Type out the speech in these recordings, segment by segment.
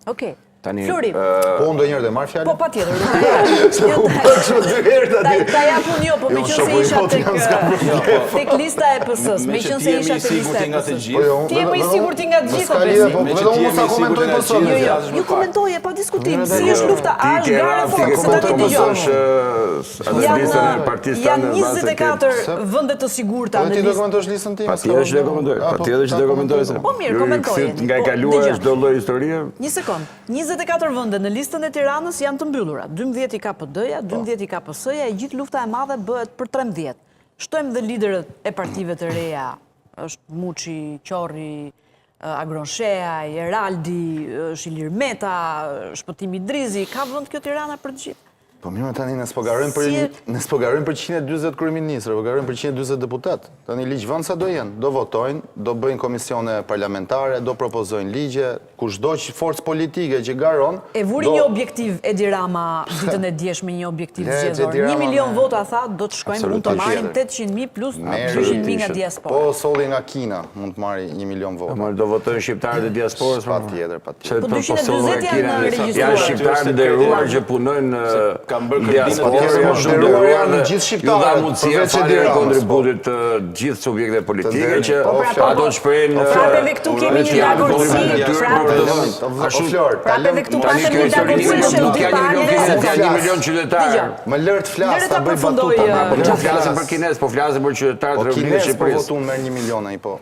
Okej. Flori. Po ndonjëherë dhe marr fjalën? Po patjetër. Ta jap unë jo, po me qenë se isha tek lista e PS-s, me qenë se isha tek lista e PS-s. Ti je më i sigurt nga të gjithë, po vetëm unë sa komentoj PS-n. Jo komentoje, pa diskutim. Si është lufta, a është gara fortë se tani dëgjoj. Janë 24 vende të sigurta në listë. Ti do komentosh listën time? Patjetër që do komentoj. Patjetër që do komentoj. Po mirë, komentoje. Nga e kaluar çdo lloj historie. Një sekond. 24 vende në listën e Tiranës janë të mbyllura. 12 i ka PD-ja, 12 i ka PS-ja, e gjithë lufta e madhe bëhet për 13. Shtojmë dhe liderët e partive të reja. Është Muçi, Qorri, Agronshea, Eraldi, është Ilir Meta, Shpëtimi Drizi. Ka vend kjo Tirana për të gjithë? Po mirë, tani ne s'po garojmë për 140 kryeministra, po garojmë për 140 deputat. Tani ligjvënësa do jenë, do votojnë, do bëjnë komisione parlamentare, do propozojnë ligje, kushdo që forcë politike që garon. E vuri një objektiv Edi Rama ditën e djeshme, një objektiv zgjedhor. 1 milion vota tha, do të shkojnë, mund të marrin 800.000 plus 200.000 nga diaspora. Po solli nga Kina mund të marri 1 milion vota. Do votojnë shqiptarët e diasporës? Patjetër. Po 240 janë regjistruar. Janë shqiptarë nderuar që punojnë kanë bërë kërbinat në gjithë shqiptarët. Ju dha mundësia fare e kontributit të gjithë subjekte politike që ato të shprejnë... Prapeve këtu kemi një dagurësi, prapeve këtu pasëm një dagurësi nuk ka 1 milion qytetarë. Më lërë të flasë, ta bëj batuta. Po flasëm për Kines, po flasëm për qytetarët të Republikës Shqipërisë. Po Kines po votun merë 1 milion, i po.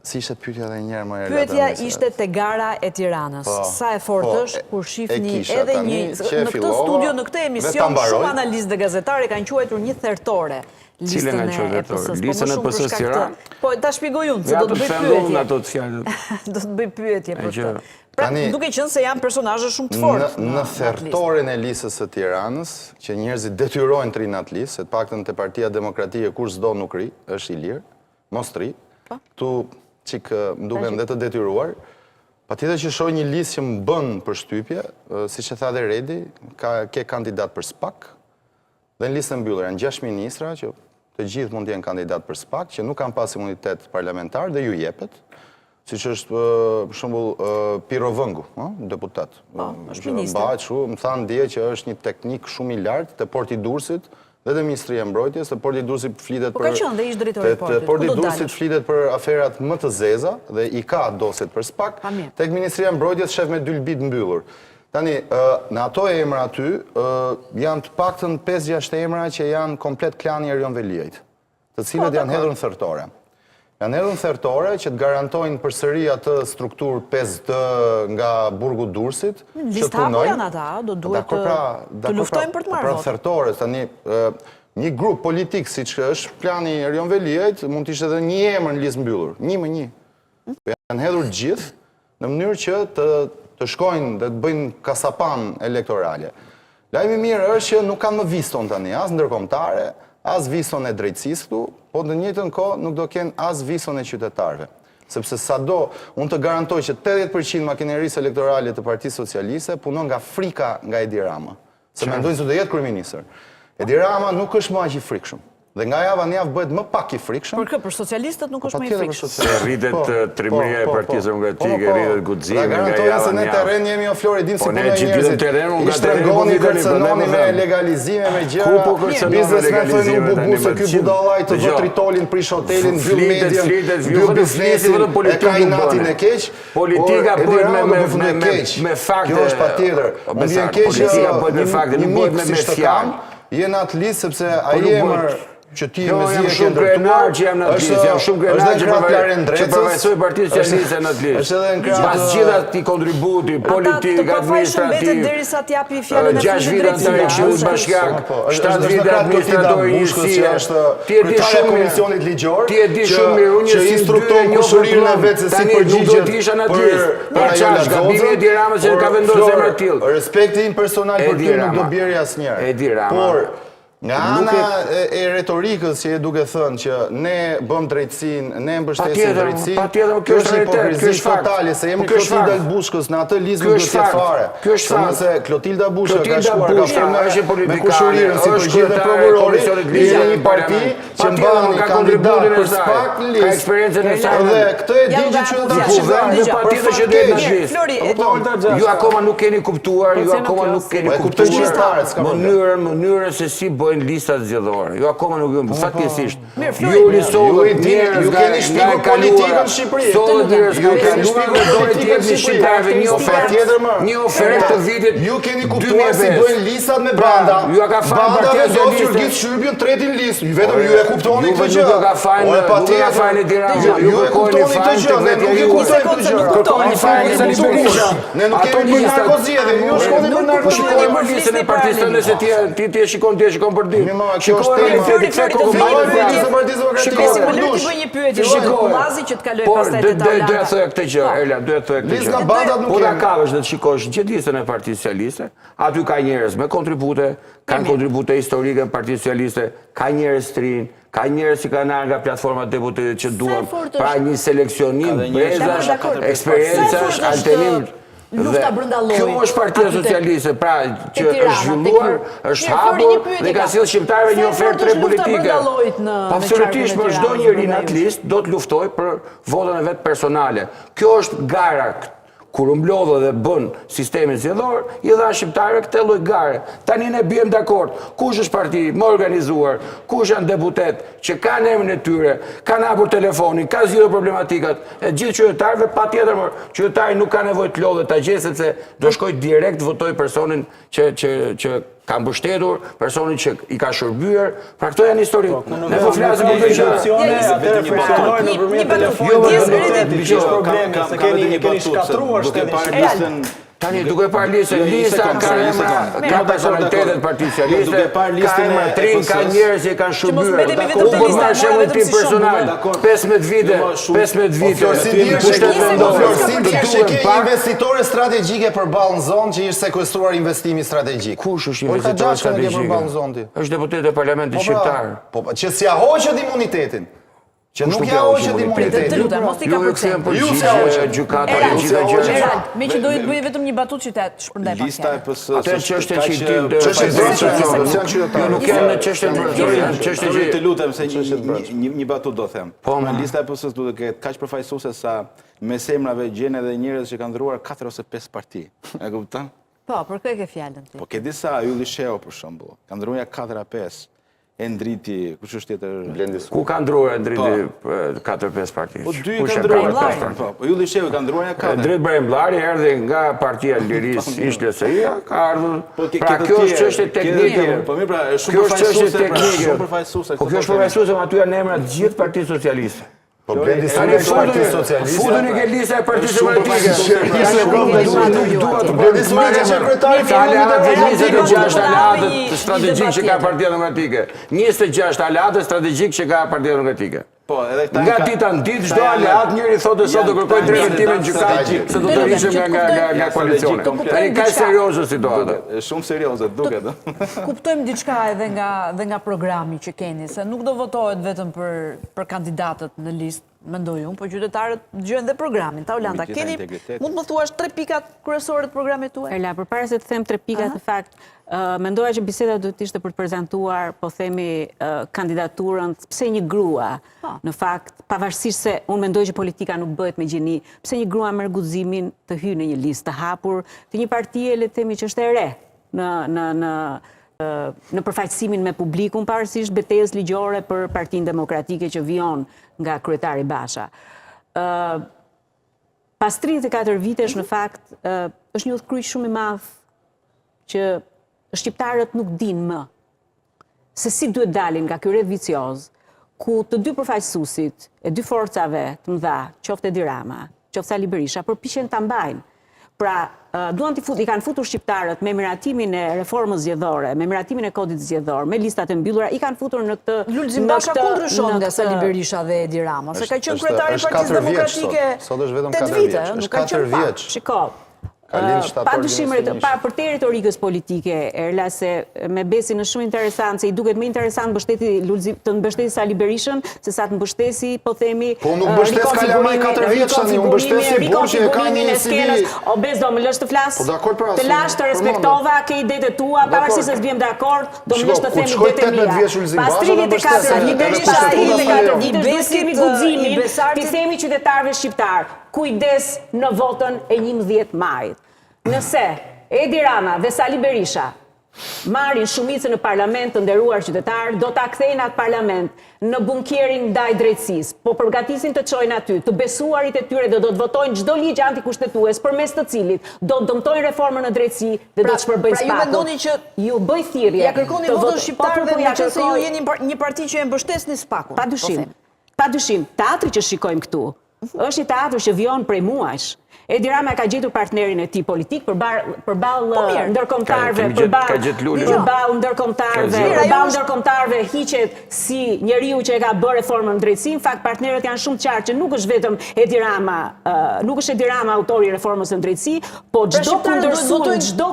Si ishte pyetja dhe njerë më e Pyetja ishte te gara e Tiranës. Sa e fortë është kur shifni edhe një... Në këtë studio, në këtë emision, shumë analistë dhe gazetare kanë quajtur një thertore. Cilën e që thertore? Listën e PS-s Tiranë? Po, ta shpjegoj unë, se do të bëj pyetje. Do të bëj pyetje për të. Pra, duke qenë se janë personazhe shumë të fortë. Në thertoren e listës së Tiranës, që njerëzit detyrojnë të rinë atë listë, se të paktën te Partia Demokratike kur s'do nuk ri, është i lirë, mos të ri. Tu qikë më duke në dhe të detyruar, pa tjetër që shoj një listë që më bën për shtypje, si që tha dhe Redi, ke kandidat për SPAK, dhe në listë në mbyllur, janë 6 ministra, që të gjithë mund t'jenë kandidat për SPAK, që nuk kanë pas imunitet parlamentar dhe ju jepet, si që është për shembull Piro Vëngu, deputat. është minister. Më thanë dje që është një teknik shumë i lartë të Porti Durrësit, dhe dhe Ministria e Mbrojtjes, të Porti Durrësit flitet për... Po ka qënë dhe ishtë drejtori i portit, Porti Durrësit flitet për aferat më të zeza, dhe i ka doset për SPAK, tek Ministria e Mbrojtjes shef me dylbit mbyllur. Tani, në ato emra aty, janë të paktën 5-6 emra që janë komplet klani Erion Veliajt, të cilët janë hedhur në thertore. Janë hedhur në thertore që të garantojnë përsëri atë strukturë 5D nga Burgu Durrësit, që punojnë. Janë ata, do duhet të luftojnë për të marrë votë. Thertore, tani, një grup politik, si që është plani Erion Veliajt, mund të ishte edhe një emër në listë mbyllur, 1 më 1. Janë hedhur gjithë në mënyrë që të shkojnë dhe të bëjnë kasapan elektorale. Lajmi mirë është që nuk kanë më viston tani, as ndërkombëtare, as vison e drejtësisë këtu, po në njëjtën kohë nuk do kenë as vison e qytetarëve. Sepse sado, unë të garantoj që 80% makinerisë elektorale të Partisë Socialiste punon nga frika nga Edi Rama. Se mendojnë se do jetë kryeministër. Edi Rama nuk është më aq i frikshëm. Dhe nga java në javë bëhet më pak i frikshëm. Për kë, për socialistët nuk është më i frikshëm. Rritet trimëria e Partisë Demokratike, rritet guximi nga java në javë. Se ne terren jemi o Flori, dim si punojnë njerëzit. I shtrëngoni, kërcënoni me legalizime, me gjëra. Biznesmen thënë u bubu se ky budallaj të vë tritolin, prish hotelin, mbyll median, mbyll biznesin, e ka inatin e keq. Politika bëhet me fakte. Kjo është patjetër. Më vjen keq një mik si Shtëkan, jenë atë listë sepse ai emër që ti me zi e ke ndërtuar, jam shumë krenar që përvajsoj Partisë Socialiste në atë listë. është edhe në kratë... Pas gjitha ti kontributi, politik, administrativ, 6 vite në të Këshillit Bashkiak, 7 vite administrator i njësia, ti e di shumë komisionit ligjor, ti e di shumë mirë, unë që instrukton kushërinë e vetë se si përgjigjet për qash, gabimi Edi Rama që ka vendosur emër të tillë. Respekti im personal për ty nuk do bjerë asnjëherë. Edi Rama. Nga ana e retorikës që e duke thënë që ne bëm drejtësinë, ne mbështesim drejtësinë, kjo është hipokrizi totale, se jemi Klotilda Bushkës në atë listë nuk do të jetë fare. Se nëse Klotilda Bushka ka shkuar ka firme me kushërirën si përgjithë me prokurori, ishte një parti që mbani kandidat për SPAK në listë. Dhe këtë e di që qytetarët ju akoma nuk keni kuptuar, ju akoma nuk keni kuptuar mënyrën se si bëjnë listat zgjedhore. Ju akoma nuk jeni fatkeqësisht. Ju risolët njerëz keni shpikur politikën në Shqipëri. Solët njerëz ju keni shpikur politikën në Shqipëri. Një ofertë të vitit. Ju keni kuptuar si bëjnë listat me banda. Ju ka fajin Partia Socialiste. Ju shqyrpin tretin listë. Vetëm ju e kuptoni këtë gjë. Ju ka fajin e Tiranës. Ju kërkoni fajin të vetë ju. Kërkoni fajin e Sali Berisha. Ne nuk kemi për narkozjedhje. Ju shkoni për narkozjedhje. Shikoni më listën e partisë tonë se ti e shikon për ditë. Flori, një pyetje, Kullazi që të kaloj pastaj te tavla. Duhet thoya këtë gjë, Erla, duhet thoya këtë gjë. Po ta kavësh dhe të shikosh gjithë listën e Partisë Socialiste, aty ka njerëz me kontribute, kanë kontribute historike në Partinë Socialiste, ka njerëz të rinj, ka njerëz që kanë ardhur nga platformat deputetëve që duan, pra një seleksionim brezash, eksperjencash, alternim. Lufta brenda llojit. Kjo është Partia Socialiste, pra që është zhvilluar, është hapur dhe ka sjellë shqiptarëve një ofertë tre politike. Absolutisht, për çdo njeri në atë listë do të luftoj për votën e vet personale. Kjo është gara. Kur u mblodhë dhe bën sistemin zgjedhor, i dha shqiptarëve këtë lloj gare. Tani ne bijem dakord. Kush është parti më organizuar, kush janë deputet që kanë emrin e tyre, kanë hapur telefonin, kanë zgjidhur problematikat e gjithë qytetarëve, patjetër qytetari nuk ka nevojë të lodhet ta gjejë sepse do shkoj direkt votoj personin që ka mbështetur, personin që i ka shërbyer, pra këto janë histori. Ne po flasim për gjë. Tani duke parë listën, lista ka personalitetet Partisë Socialiste, ka emra trinj, ka njerëz që kanë shërbyer. U bë marrë shembull tim personal, 15 vite. Pushtet vendore. Si ke investitore strategjike përballë në zonë që ishte sekuestruar investimi strategjik. Kush është investitor strategjik? Është deputet e Parlamentit shqiptar. Po, që s'ia hoqet imunitetin. Që nuk ja hoqet imunitetin. Të lutem, mos i ka përcjell. Ju s'ia hoqet gjykata, gjithë gjëra. Me që do të bëj vetëm një batutë qytet, shpërndaj pak. Lista e PS. Atë çështje që ju nuk kanë çështje çështje të lutem se një batutë do them. Po, lista e PS duhet të ketë kaq përfaqësuese sa mes emrave gjen edhe njerëz që kanë ndruar 4 ose 5 parti. E kupton? Po, për kë e ke fjalën ti? Po ke disa Ylli Shehu për shembull, ka ndruar 4-5. E ndriti, kush është tjetër? Ku ka ndruar e ndriti 4-5 parti? Po dy ka ndruar. Po Ylli Shehu ka ndruar 4. Drejt Brembllari erdhi nga Partia e Lirisë, ishte SI-ja, ka ardhur. Pra kjo është çështje teknike. Po mirë, pra shumë përfaqësuese. Po kjo është përfaqësuese, aty janë emrat të gjithë Partisë Socialiste. Po Blendi Sali është Partia Socialiste. Futuni ke lista e Partisë Demokratike. Blendi Sali është sekretari i Parlamentit. 26 aleatët strategjik që ka Partia Demokratike. 26 aleatët strategjik që ka Partia Demokratike. Po, edhe këta nga ditë në ditë çdo aleat njëri thotë se do kërkoj drejtën time në gjykatë se do të rrisim nga koalicioni. Tani ka serioze situata. Shumë serioze duket. Kuptojmë diçka edhe nga programi që keni, se nuk do votohet vetëm për kandidatët në listë, mendoj unë, po qytetarët dëgjojnë dhe programin. Taulanda, keni mund të më thuash 3 pikat kryesore të programit tuaj? Erla, përpara se të them 3 pikat, në fakt, mendoja që biseda duhet ishte për të prezantuar, po themi, kandidaturën, pse një grua. Në fakt, pavarësisht se unë mendoj që politika nuk bëhet me gjeni, pse një grua merr guximin të hyjë në një listë të hapur, të një partie, le të themi, që është e re në përfaqësimin me publikun, pavarësisht betejës ligjore për Partinë Demokratike që vijon nga kryetari Basha. Pas 34 vitesh, në fakt, është një udhkryq shumë i madh që shqiptarët nuk dinë më se si duhet dalin nga ky rreth vicioz, ku të dy përfaqësuesit e dy forcave të mëdha, qoftë Edi Rama, qoftë Sali Berisha, përpiqen ta mbajnë. Pra, i kanë futur shqiptarët me miratimin e reformës zgjedhore, me miratimin e kodit zgjedhor, me listat e mbyllura, i kanë futur në këtë... Lulzim Basha kundryshon nga Sali Berisha dhe Edi Rama, se ka qenë kryetari i Partisë Demokratike 8 vite, nuk ka qenë pak. Shiko, Padyshim për te retorikës politike, Erla, se me besin është shumë interesant, se i duket më interesant të mbështeti Sali Berishën, se sa të mbështesi, po themi, po nuk mbështes Kalamaj 4 vjeç tani, unë mbështesi Bushi e ka një CV. O bez, do më lësh të flas? Po dakord pra. Të lash të respektova ke idetë tua, pavarësisht se s'bjem dakord, do më lësh të themi idetë mia. Pas 34 vite do kemi guximin, ti themi qytetarëve shqiptar, kujdes në votën e 11 majit. Nëse Edi Rama dhe Sali Berisha marrin shumicën në parlament të nderuar qytetarë, do ta kthejnë atë parlament në bunkierin ndaj drejtësisë, po përgatisin të çojnë aty, të besuarit e tyre do të votojnë çdo ligj antikushtetues përmes të cilit do të dëmtojnë reformën në drejtësi dhe do të shpërbëjnë spakun. Pra ju mendoni që ju bëj thirrje. Ja kërkoni votën shqiptarëve meqense ju jeni një parti që e mbështesni spakun. Padyshim, teatri që shikojmë këtu është një teatr që vjon prej muajsh. Edi Rama ka gjetur partnerin e tij politik përballë ndërkombëtarëve, përballë ndërkombëtarëve hiqet si njeriu që e ka bërë reformën në drejtësi. Në fakt partnerët janë shumë të qartë që nuk është vetëm Edi Rama, nuk është Edi Rama autori i reformës në drejtësi, po çdo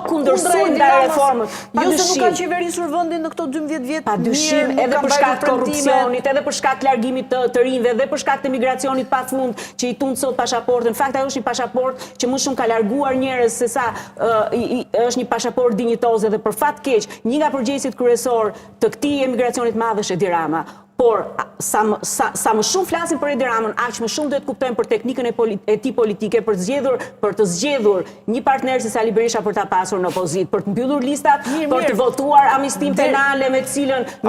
kundërsues ndaj reformës. Jo se nuk ka qeverisur vendin në këto 12 vjet. Padyshim, edhe për shkak të korrupsionit, edhe për shkak të largimit të rinjve, edhe për shkak të migracionit pafund që i tund sot pasaportën. Në fakt ajo është një pasaportë që më shumë ka larguar njerëz se sa është një pasaportë dinjitoze dhe për fat keq, një nga përgjegjësit kryesor të këtij emigracionit madh është Edi Rama. Por sa më shumë flasin për Edi Ramën, aq më shumë duhet kuptojmë për teknikën e tij politike për të zgjedhur një partner si Sali Berisha për ta pasur në opozitë, për të mbyllur listat, për të votuar amnistin penale me të cilën po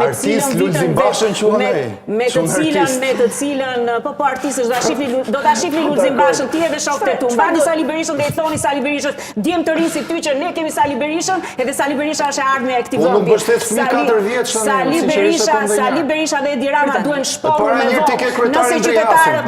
artistësh do ta shihni Lulzim Bashën, ti edhe shokët e tu. Mbani Sali Berishën dhe i thoni Sali Berishës, djem të rinj si ty që ne kemi Sali Berishën, edhe Sali Berisha është e ardhme e këtij vendi. Sali Berisha dhe Edi Rama duhen shpallur me votë.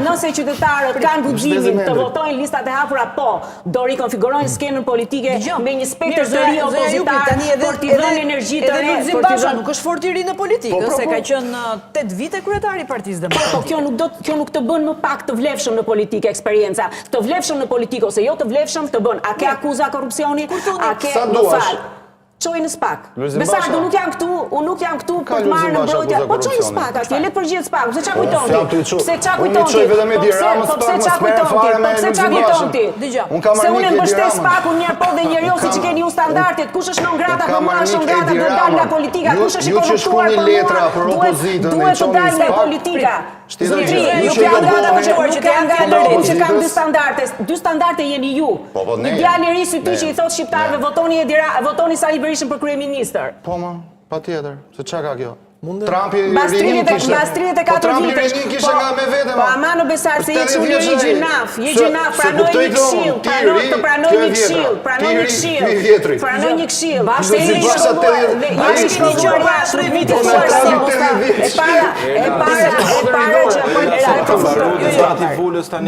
Nëse qytetarët kanë guximin të votojnë listat e hapura, po, do rikonfigurojnë skenën politike me një spektër të ri opozitar për t'i dhënë energji të re. Lulzim Basha nuk është fort i ri në politikë, se ka qenë 8 vite kryetari i Partisë Demokratike. Po kjo nuk të bën më pak të vlefshëm në politikë eksperienca. Të vlefshëm në politikë ose jo të vlefshëm të bën. A ke akuza korrupsioni? A ke më fal? Çoj në SPAK. Besar, unë nuk jam këtu për të marrë në mbrojtje. Po çoj në SPAK atje, le të përgjigjet SPAK. Pse çka kujton ti? Pse çka kujton ti? Se unë mbështes SPAK-un një po dhe njeriu siç keni ju standardet. Kush është non grata për mua, është non grata, do të dal nga politika. Kush është i korruptuar për mua, duhet të dal nga politika. Ju kanë dy standarde jeni ju. Një djalë i ri si ty që i thot shqiptarëve votoni Sali Berishën për kryeministër. Po ma, patjetër, se çka ka kjo? Trumpi rinim kishte. Mas 34 vitesh. Trumpi kishte nga me vete. Po ama në Besar se je gjinaf, pranoj një këshill, pranoj një këshill. Pranoj një këshill. Bashkë i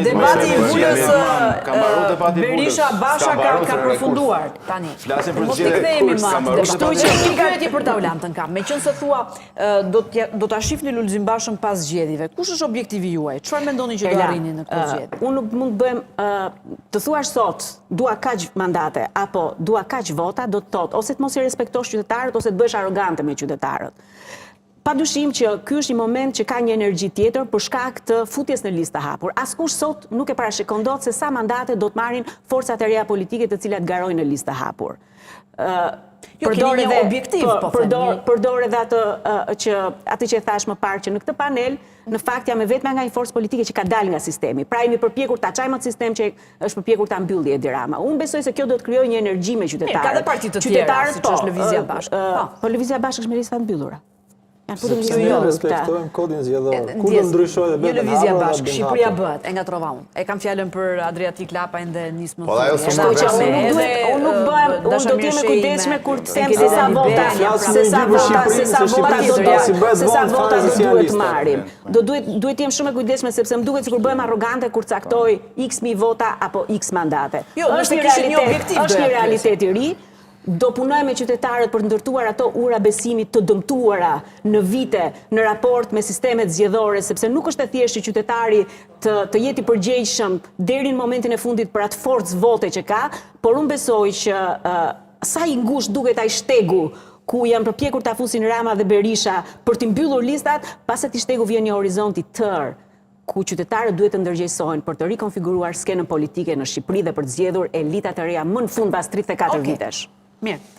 Debati i vulës Berisha Basha ka përfunduar tani. Mos të kthehemi më. Kështu që një pyetje për ta Ulantën kam. Meqense thua do ta shihni Lulzim Bashën pas zgjedhjeve. Kush është objektivi juaj? Çfarë mendoni që do arrini në këtë zgjedhje? Unë nuk mund të bëjmë të thuash sot dua kaq mandate apo dua kaq vota, do të thotë ose të mos i respektosh qytetarët ose të bëhesh arrogante me qytetarët. Padyshim që ky është një moment që ka një energji tjetër për shkak të futjes në listë të hapur. Askush sot nuk e parashikon dot se sa mandate do të marrin forcat e reja politike të cilat garojnë në listë të hapur. Përdor edhe objektiv, po them. Përdor edhe atë që thash më parë që në këtë panel, në fakt jam vetëm nga një forcë politike që ka dalë nga sistemi. Pra jemi përpjekur ta çajmë atë sistem që është përpjekur ta mbylli Edi Rama. Unë besoj se kjo do të krijojë një energji me qytetarët. Ka edhe parti të tjera, siç është Lëvizja Bashkë. Po Lëvizja Bashkë është me lista të mbyllura. Sepse ne respektojmë kodin zgjedhor. Kur do ndryshojë dhe bëhet Lëvizja Bashkë, Shqipëria bëhet, e ngatrova unë. E kam fjalën për Adriatik Lapajn dhe Nismë. Po ajo unë do të jem e kujdesshme kur të them se sa vota do duhet të marrim. Duhet të jem shumë e kujdesshme sepse më duket sikur bëhem arrogante kur caktoj x mijë vota apo x mandate. Është një realitet i ri. do punoj me qytetarët për të ndërtuar ato ura besimit të dëmtuara në vite në raport me sistemet zgjedhore, sepse nuk është e thjeshtë që qytetari të jeti përgjegjshëm deri në momentin e fundit për atë forcë vote që ka, por unë besoj që sa i ngushtë duket ai shtegu ku janë përpjekur ta fusin Rama dhe Berisha për të mbyllur listat, pas atij shtegu vjen një horizont i tërë ku qytetarët duhet të ndërgjegjësohen për të rikonfiguruar skenën politike në Shqipëri dhe për të zgjedhur elita të reja më në fund pas 34 vitesh. Mirë.